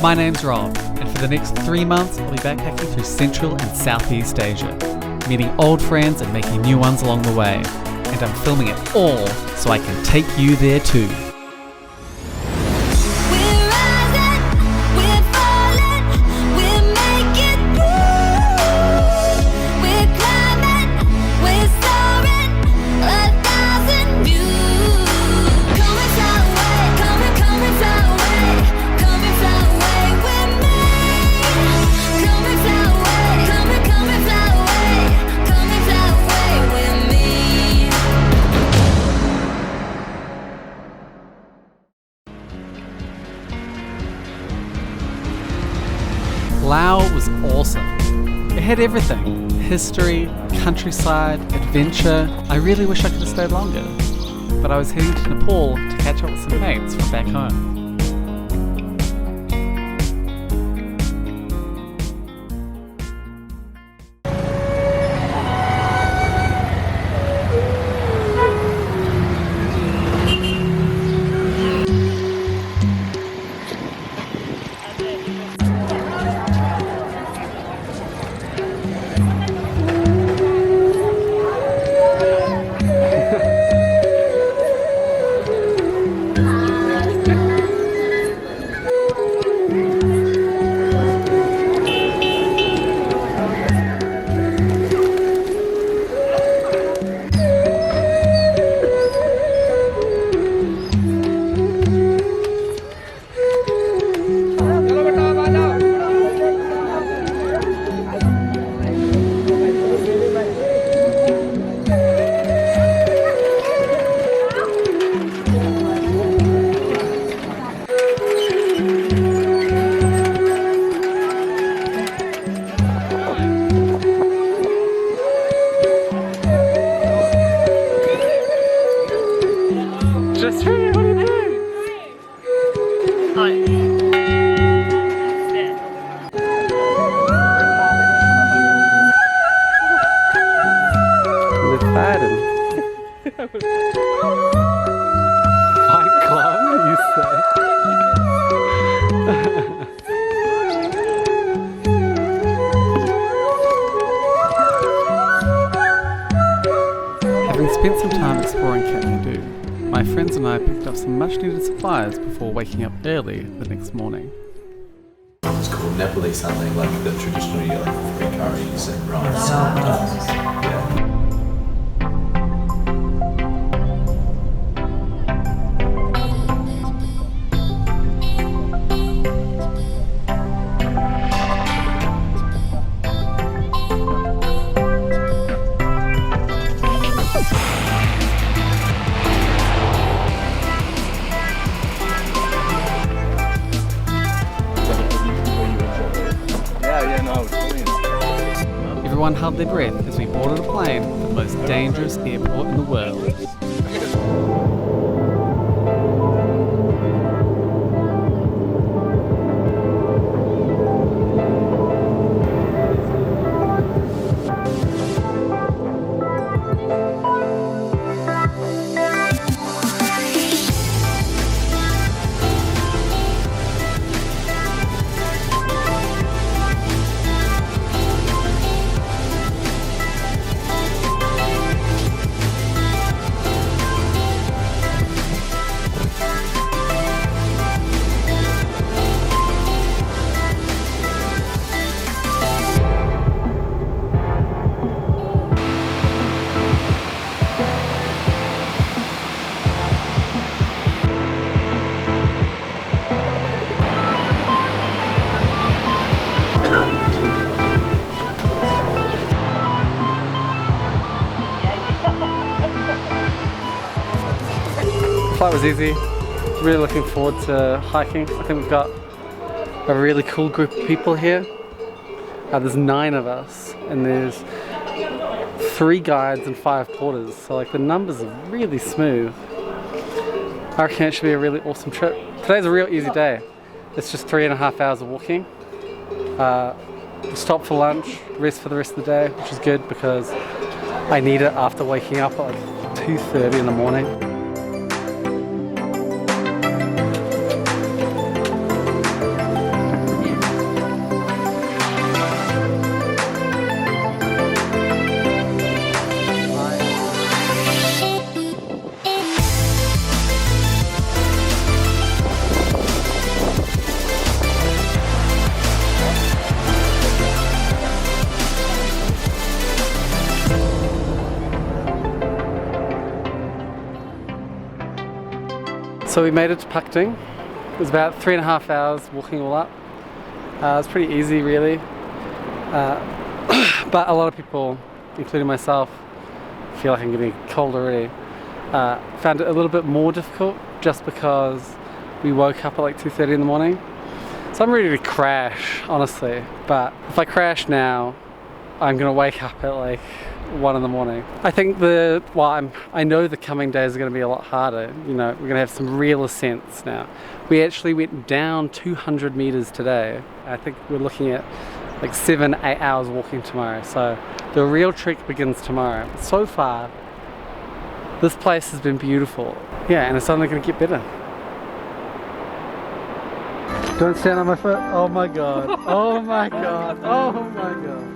My name's Rob, and for the next 3 months I'll be backpacking through Central and Southeast Asia, meeting old friends and making new ones along the way. And I'm filming it all so I can take you there too. Laos was awesome. It had everything. History, countryside, adventure. I really wish I could have stayed longer. But I was heading to Nepal to catch up with some mates from back home. Having spent some time exploring Kathmandu, my friends and I picked up some much needed supplies before waking up early the next morning. It's called Nepalese something, like the traditional, like three curries and rice. Yeah. Everyone held their breath as we boarded a plane for the most dangerous airport in the world. The flight was easy. Really looking forward to hiking. I think we've got a really cool group of people here. There's 9 of us and there's 3 guides and 5 porters, so like the numbers are really smooth. I reckon it should be a really awesome trip. Today's a real easy day. It's just 3.5 hours of walking. We'll stop for lunch, rest for the rest of the day, which is good because I need it after waking up at like 2:30 in the morning. So we made it to Phakding. It was about 3.5 hours walking all up. It was pretty easy really. But a lot of people, including myself, feel like I'm getting cold already. Found it a little bit more difficult just because we woke up at like 2:30 in the morning. So I'm ready to crash, honestly. But if I crash now, I'm gonna wake up at like 1 in the morning. I think I know the coming days are gonna be a lot harder. You know, we're gonna have some real ascents now. We actually went down 200 meters today. I think we're looking at like 7-8 hours walking tomorrow. So the real trek begins tomorrow. So far, this place has been beautiful. Yeah, and it's only gonna get better. Don't stand on my foot. Oh my god. Oh my god. Oh my god.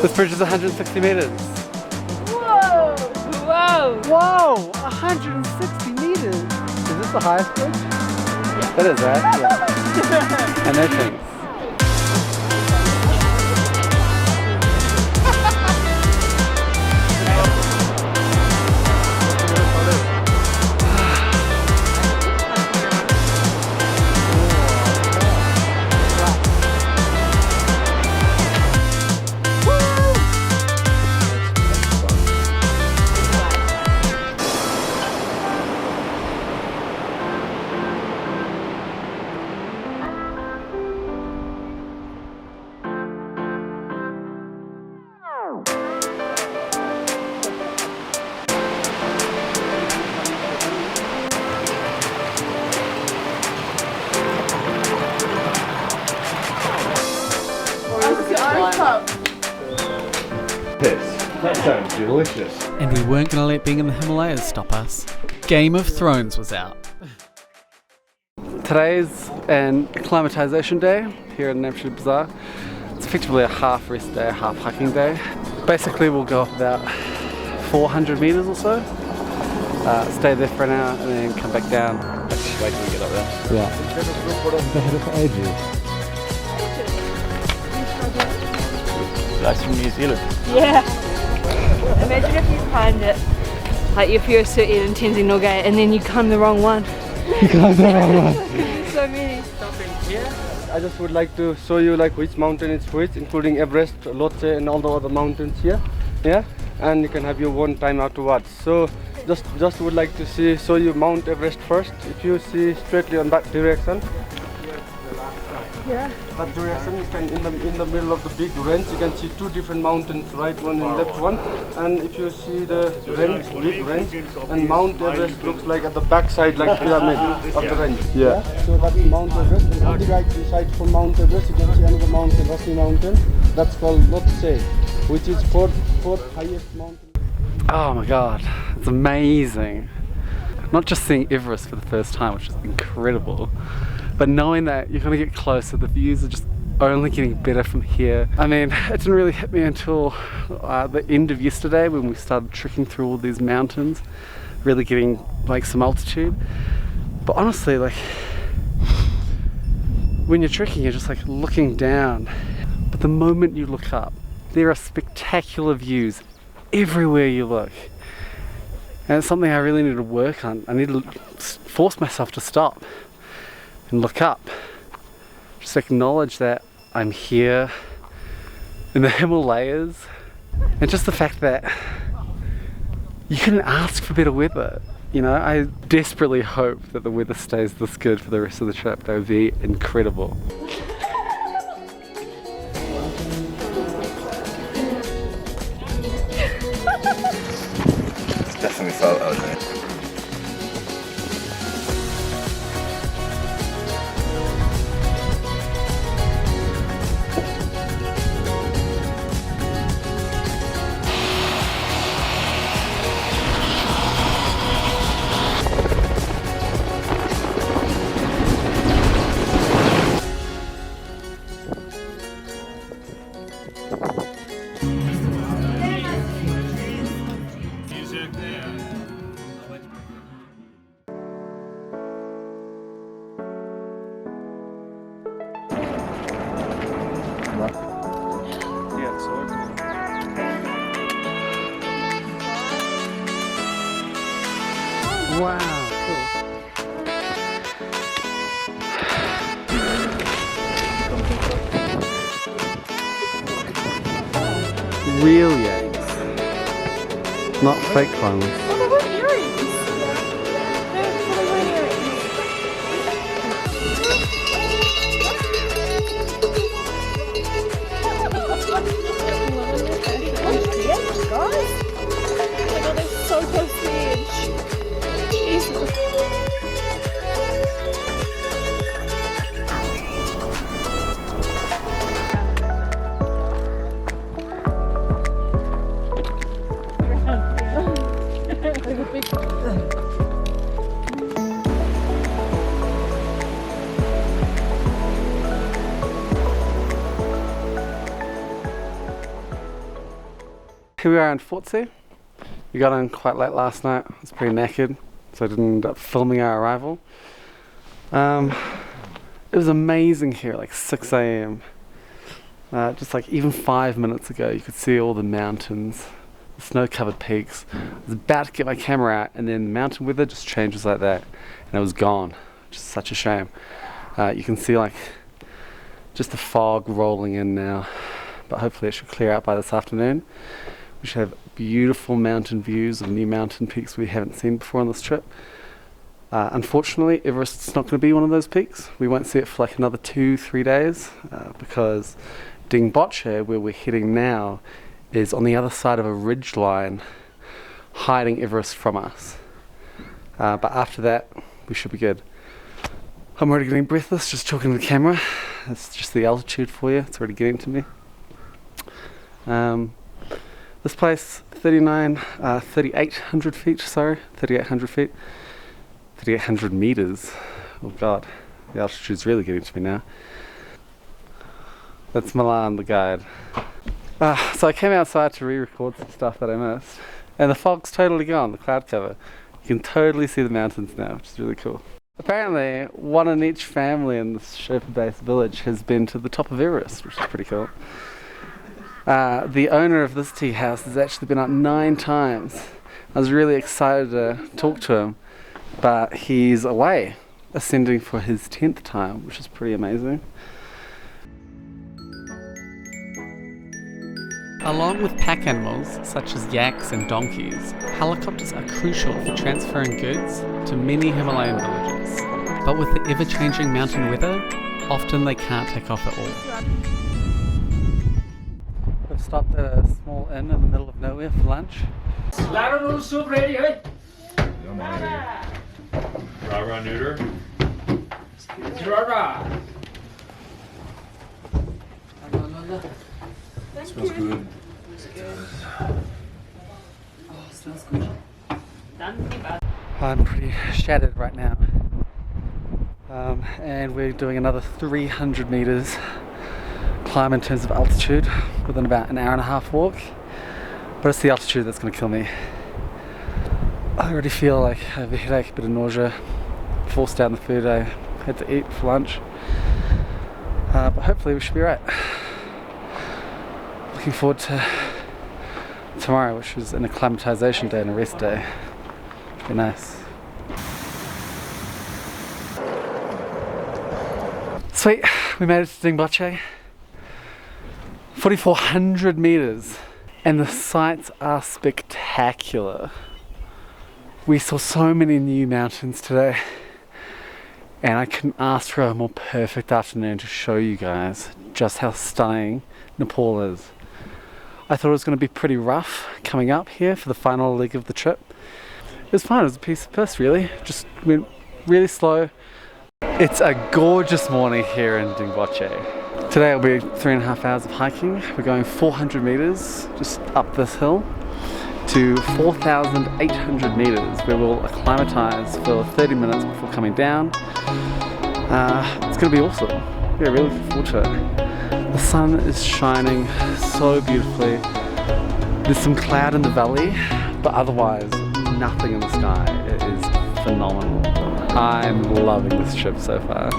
This bridge is 160 meters. Whoa! Whoa! Whoa! 160 meters! Is this the highest bridge? Yeah. That is, right? Yeah. And no things. That sounds delicious. And we weren't going to let being in the Himalayas stop us. Game of Thrones was out. Today's an acclimatization day here in Namche Bazaar. It's effectively a half rest day, half hiking day. Basically we'll go up about 400 meters or so, stay there for an hour and then come back down. Wait till we get up there. Yeah. They had it for ages. That's from New Zealand. Yeah. Imagine if you climbed it, like if you're sitting in Tenzing Norgay and then you climb the wrong one. You climbed the wrong one. So many. I just would like to show you like which mountain is which, including Everest, Lukla and all the other mountains here. Yeah, and you can have your own time afterwards. So just would like to show you Mount Everest first. If you see straightly on that direction. Yeah. That direction, you can in the middle of the big range, you can see two different mountains, right one and left one. And if you see the range, big range, and Mount Everest looks like at the back side, like pyramid of the range. Yeah. So that's Mount Everest. And on the right side from Mount Everest, you can see another mountain, rocky mountain. That's called Phortse, which is fourth highest mountain. Oh my god, it's amazing. Not just seeing Everest for the first time, which is incredible, but knowing that you're going to get closer, the views are just only getting better from here. I mean, it didn't really hit me until the end of yesterday when we started trekking through all these mountains, really getting like some altitude. But honestly, like when you're trekking, you're just like looking down. But the moment you look up, there are spectacular views everywhere you look. And it's something I really need to work on. I need to force myself to stop and look up. Just acknowledge that I'm here in the Himalayas. And just the fact that you couldn't ask for better weather. You know, I desperately hope that the weather stays this good for the rest of the trip. That would be incredible. Definitely felt ugly. real Yanks, not fake ones. Oh, they weren't earrings. They weren't earrings. Yes, guys. Oh my god, they're so close to the edge. Jesus. Here we are in Phortse. We got in quite late last night. I was pretty knackered, so I didn't end up filming our arrival. It was amazing here, like 6 a.m. Just like even 5 minutes ago, you could see all the mountains, the snow-covered peaks. I was about to get my camera out, and then the mountain weather just changes like that, and it was gone. Just such a shame. You can see like just the fog rolling in now, but hopefully it should clear out by this afternoon. We should have beautiful mountain views of new mountain peaks we haven't seen before on this trip. Unfortunately, Everest's not going to be one of those peaks. We won't see it for like another 2-3 days because Dingboche, where we're heading now, is on the other side of a ridge line hiding Everest from us. But after that, we should be good. I'm already getting breathless just talking to the camera. It's just the altitude for you. It's already getting to me. This place, 3,800 feet, 3,800 meters. Oh god, the altitude's really getting to me now. That's Milan, the guide. So I came outside to re-record some stuff that I missed, and the fog's totally gone, the cloud cover. You can totally see the mountains now, which is really cool. Apparently, one in each family in this Shep-based village has been to the top of Everest, which is pretty cool. The owner of this tea house has actually been up 9 times. I was really excited to talk to him, but he's away, ascending for his 10th time, which is pretty amazing. Along with pack animals, such as yaks and donkeys, helicopters are crucial for transferring goods to many Himalayan villages. But with the ever-changing mountain weather, often they can't take off at all. We've stopped at a small inn in the middle of nowhere for lunch. Lavender soup ready, eh? Rah neuter. Rara. Smells good. I'm pretty shattered right now. And we're doing another 300 meters climb in terms of altitude within about an hour and a half walk. But it's the altitude that's going to kill me. I already feel like I have a headache, a bit of nausea, forced down the food I had to eat for lunch. But hopefully we should be right. Looking forward to tomorrow, which is an acclimatization day and a rest day. Should be nice. Sweet, we made it to Dingboche. 4,400 meters, and the sights are spectacular. We saw so many new mountains today, and I couldn't ask for a more perfect afternoon to show you guys just how stunning Nepal is. I thought it was going to be pretty rough coming up here for the final leg of the trip. It was fine, it was a piece of piss really, just went really slow. It's a gorgeous morning here in Dingboche. Today will be 3.5 hours of hiking. We're going 400 meters just up this hill to 4,800 meters where we'll acclimatize for 30 minutes before coming down. It's going to be awesome. Yeah, really looking forward to it. The sun is shining so beautifully. There's some cloud in the valley, but otherwise nothing in the sky. It is phenomenal. I'm loving this trip so far.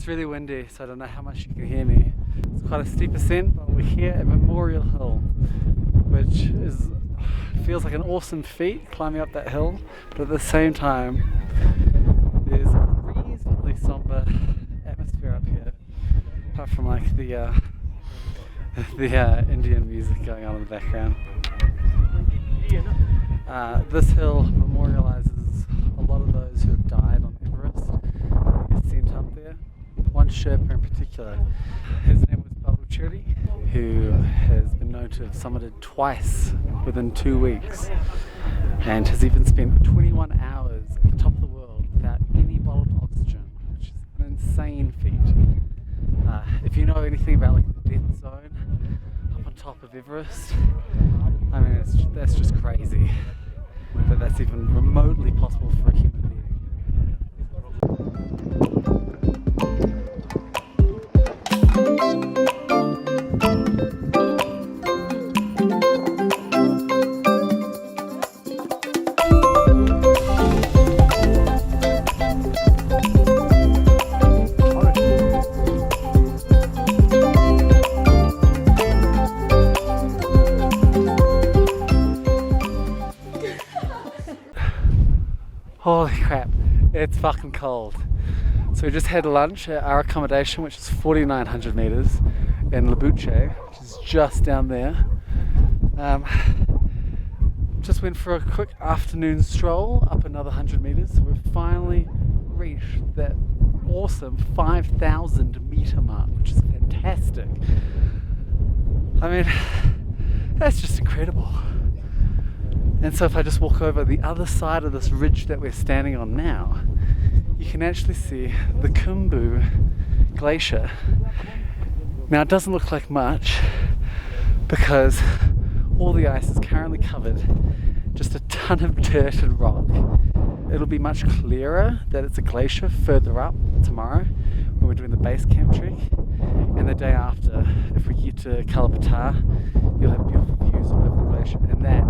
It's really windy, so I don't know how much you can hear me. It's quite a steep ascent, but we're here at Memorial Hill, which feels like an awesome feat climbing up that hill, but at the same time there's a reasonably somber atmosphere up here, apart from like the Indian music going on in the background. This hill memorializes a lot of those who have died on Everest and get sent up there. One Shep in particular, his name was Lobuche, who has been known to have summited twice within 2 weeks, and has even spent 21 hours at the top of the world without any bottled oxygen, which is an insane feat. If you know anything about like the death zone up on top of Everest, I mean that's just crazy that that's even remotely possible for a human being. Holy crap, it's fucking cold. So we just had lunch at our accommodation, which is 4,900 meters in Lobuche, which is just down there. Just went for a quick afternoon stroll up another 100 meters. So we've finally reached that awesome 5,000 meter mark, which is fantastic. I mean, that's just incredible. And so if I just walk over the other side of this ridge that we're standing on now, you can actually see the Khumbu glacier. Now it doesn't look like much because all the ice is currently covered, just a ton of dirt and rock. It'll be much clearer that it's a glacier further up tomorrow when we're doing the base camp trek, and the day after, if we get to Pattar, you'll have beautiful views over the glacier, and that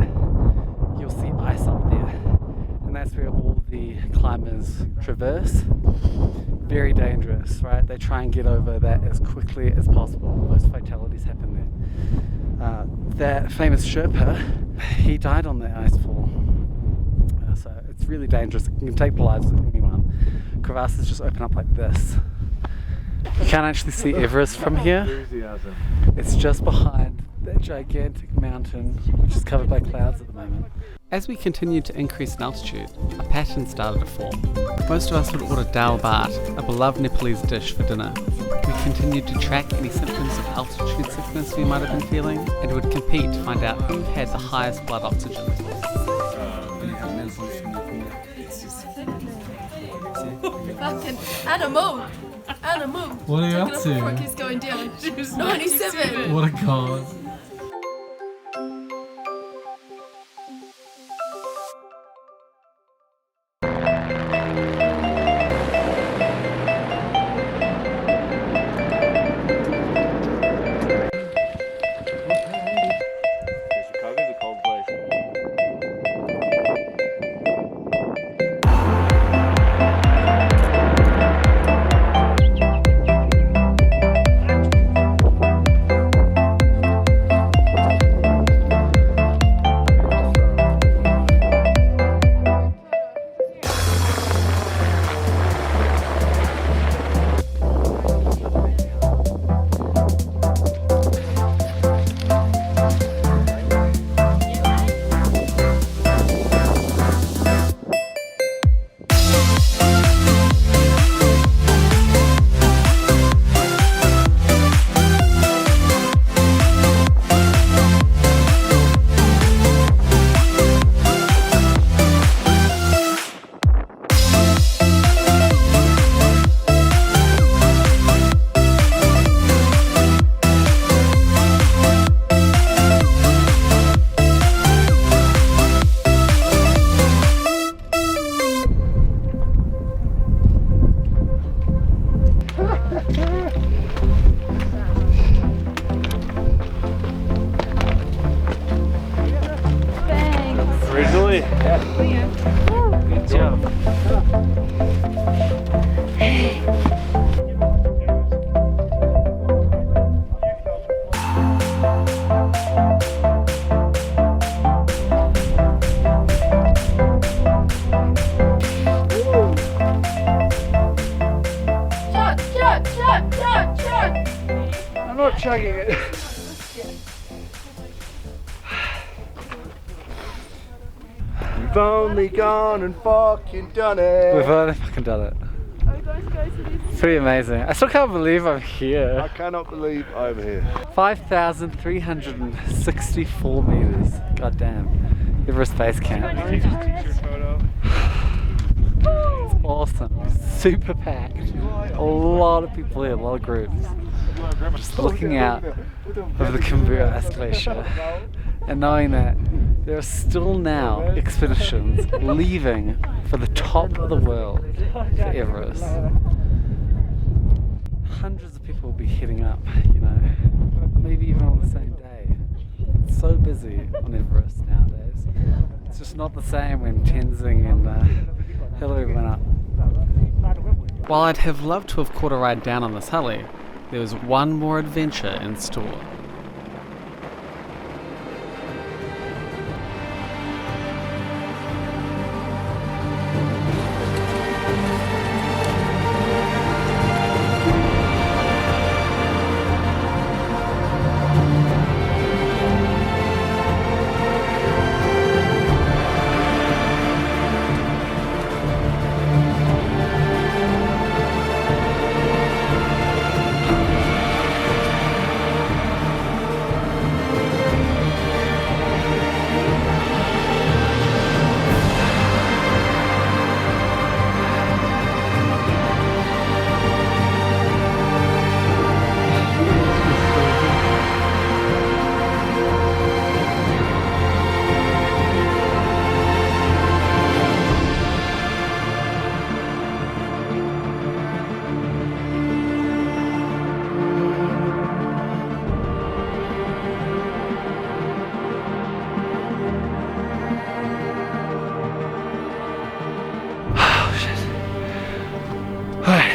you'll see ice up there, and that's where all the climbers traverse. Very dangerous, right? They try and get over that as quickly as possible. Most fatalities happen there. That famous Sherpa, he died on that icefall. So it's really dangerous. It can take the lives of anyone. Crevasses just open up like this. You can't actually see Everest from here. It's just behind that gigantic mountain, which is covered by clouds at the moment. As we continued to increase in altitude, a pattern started to form. Most of us would order dal bhat, a beloved Nepalese dish, for dinner. We continued to track any symptoms of altitude sickness we might have been feeling, and would compete to find out who had the highest blood oxygen. Fucking animal! Animal! What are you up to? Look, is going down. 97! What a cause. chugging it. We've only gone and fucking done it. We've only fucking done it. Are we going to go to this? Pretty amazing. I still can't believe I'm here. I cannot believe I'm here. 5,364 meters. God damn. Everest Base Camp. It's awesome. Super packed. A lot of people here, a lot of groups. Just looking out over the Kathmandu Ice Glacier and knowing that there are still now expeditions leaving for the top of the world for Everest. Hundreds of people will be heading up, you know, maybe even on the same day. It's so busy on Everest nowadays. It's just not the same when Tenzing and Hillary went up. While I'd have loved to have caught a ride down on this heli, there was one more adventure in store.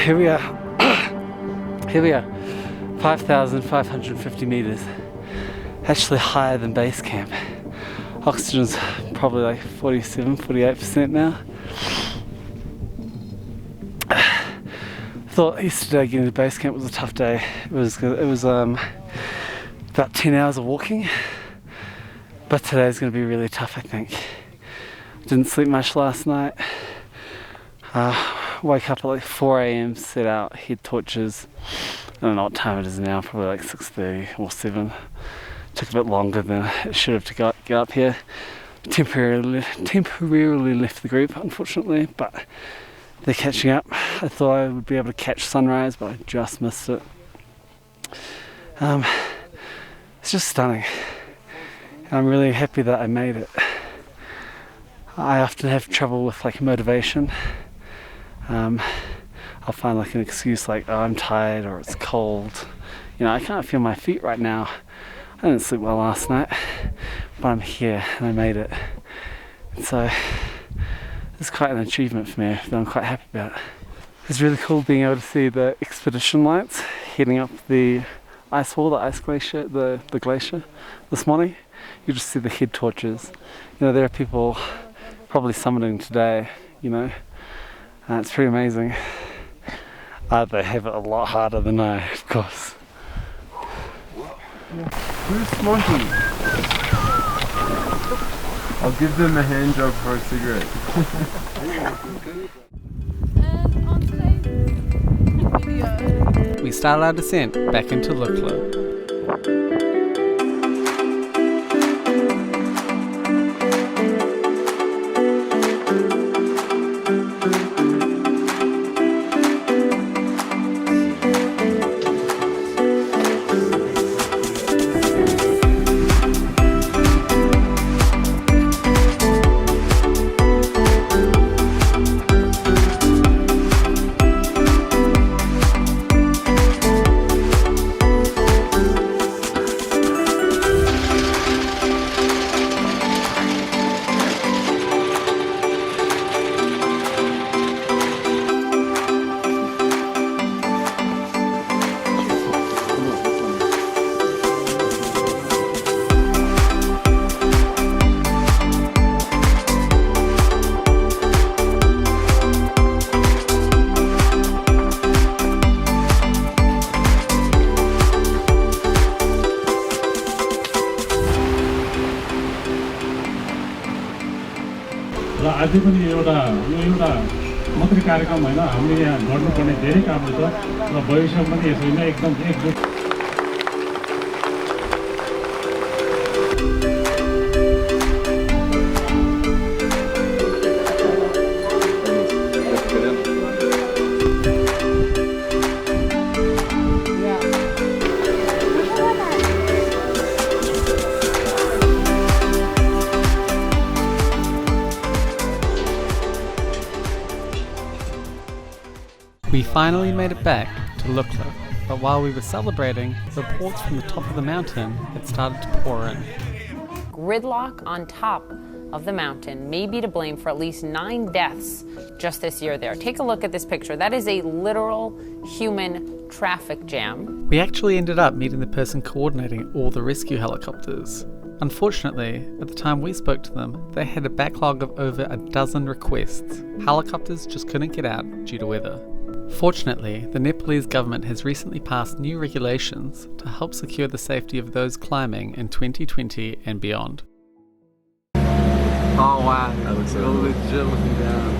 Here we are. Here we are. 5,550 meters. Actually higher than base camp. Oxygen's probably like 47, 48% now. I thought yesterday getting to base camp was a tough day. It was about 10 hours of walking. But today's going to be really tough, I think. Didn't sleep much last night. Wake up at like 4 a.m, set out, head torches. I don't know what time it is now, probably like 6:30 or 7. Took a bit longer than it should have to get up here. Temporarily left the group, unfortunately, but they're catching up. I thought I would be able to catch sunrise, but I just missed it. It's just stunning. And I'm really happy that I made it. I often have trouble with like motivation. I'll find like an excuse like, oh, I'm tired or it's cold. You know, I can't feel my feet right now. I didn't sleep well last night, but I'm here and I made it. And so it's quite an achievement for me that I'm quite happy about. It's really cool being able to see the expedition lights heading up the ice wall, the ice glacier, the glacier this morning. You just see the head torches. You know, there are people probably summiting today, you know. It's pretty amazing. They have it a lot harder than I, of course. Who's smoking? I'll give them a hand job for a cigarette. And on today's video, We started our descent back into Lukla. अझै पनि एउटा मात्रै कार्यक्रम होइन, हामीले यहाँ गर्नुपर्ने धेरै कामहरू छ र भविष्यमा पनि यसैमा एकदम एकजुट We finally made it back to Lukla, but while we were celebrating, reports from the top of the mountain had started to pour in. Gridlock on top of the mountain may be to blame for at least 9 deaths just this year there. Take a look at this picture. That is a literal human traffic jam. We actually ended up meeting the person coordinating all the rescue helicopters. Unfortunately, at the time we spoke to them, they had a backlog of over a dozen requests. Helicopters just couldn't get out due to weather. Fortunately, the Nepalese government has recently passed new regulations to help secure the safety of those climbing in 2020 and beyond. Oh wow, That looks so you're cool. legit looking down.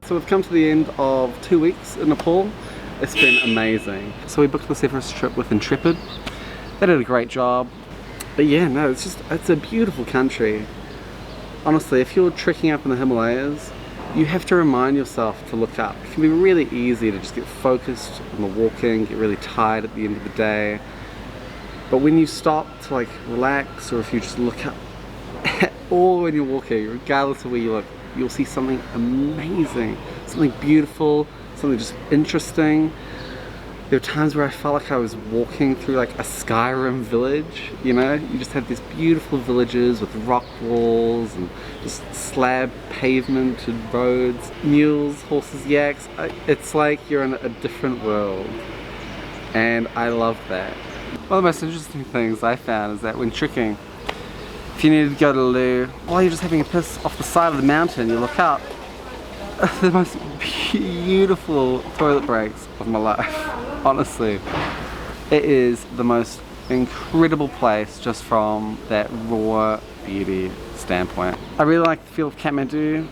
So we've come to the end of 2 weeks in Nepal. It's been amazing. So we booked this Everest trip with Intrepid. They did a great job. But yeah, no, it's a beautiful country. Honestly, if you're trekking up in the Himalayas, you have to remind yourself to look up. It can be really easy to just get focused on the walking, get really tired at the end of the day. But when you stop to like relax, or if you just look up, or when you're walking, regardless of where you look, you'll see something amazing, something beautiful, something just interesting. There were times where I felt like I was walking through like a Skyrim village, you know? You just have these beautiful villages with rock walls and just slab pavement and roads, mules, horses, yaks. It's like you're in a different world. And I love that. One of the most interesting things I found is that when trekking, if you needed to go to the loo, while you're just having a piss off the side of the mountain, you look up, the most beautiful toilet breaks of my life. Honestly, it is the most incredible place just from that raw beauty standpoint. I really like the feel of Kathmandu.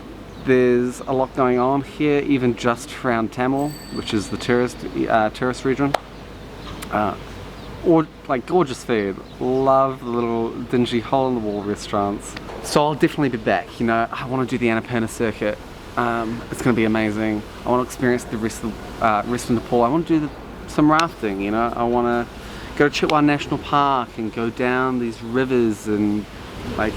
There's a lot going on here, even just around Tamil, which is the tourist region. Or like gorgeous food. Love the little dingy hole-in-the-wall restaurants. So I'll definitely be back. You know, I want to do the Annapurna circuit. It's going to be amazing. I want to experience the rest of Nepal. I want to do some rafting. You know, I want to go to Chitwan National Park and go down these rivers and like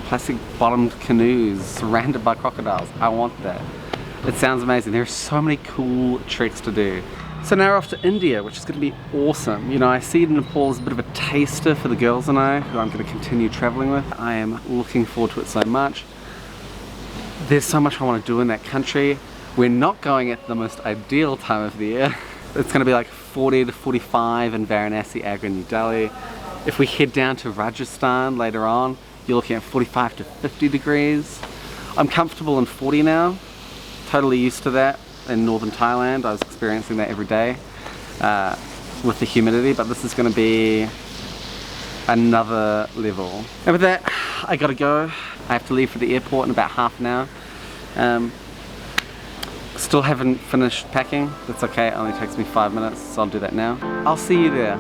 plastic-bottomed canoes surrounded by crocodiles. I want that. It sounds amazing. There are so many cool treks to do. So now we're off to India, which is going to be awesome. You know, I see Nepal as a bit of a taster for the girls and I, who I'm going to continue traveling with. I am looking forward to it so much. There's so much I want to do in that country. We're not going at the most ideal time of the year. It's going to be like 40 to 45 in Varanasi, Agra, New Delhi. If we head down to Rajasthan later on, you're looking at 45 to 50 degrees. I'm comfortable in 40 now, totally used to that. In northern Thailand, I was experiencing that every day with the humidity, but this is going to be another level. And with that, I gotta go. I have to leave for the airport in about half an hour. Still haven't finished packing. That's okay, it only takes me 5 minutes, so I'll do that now. I'll see you there.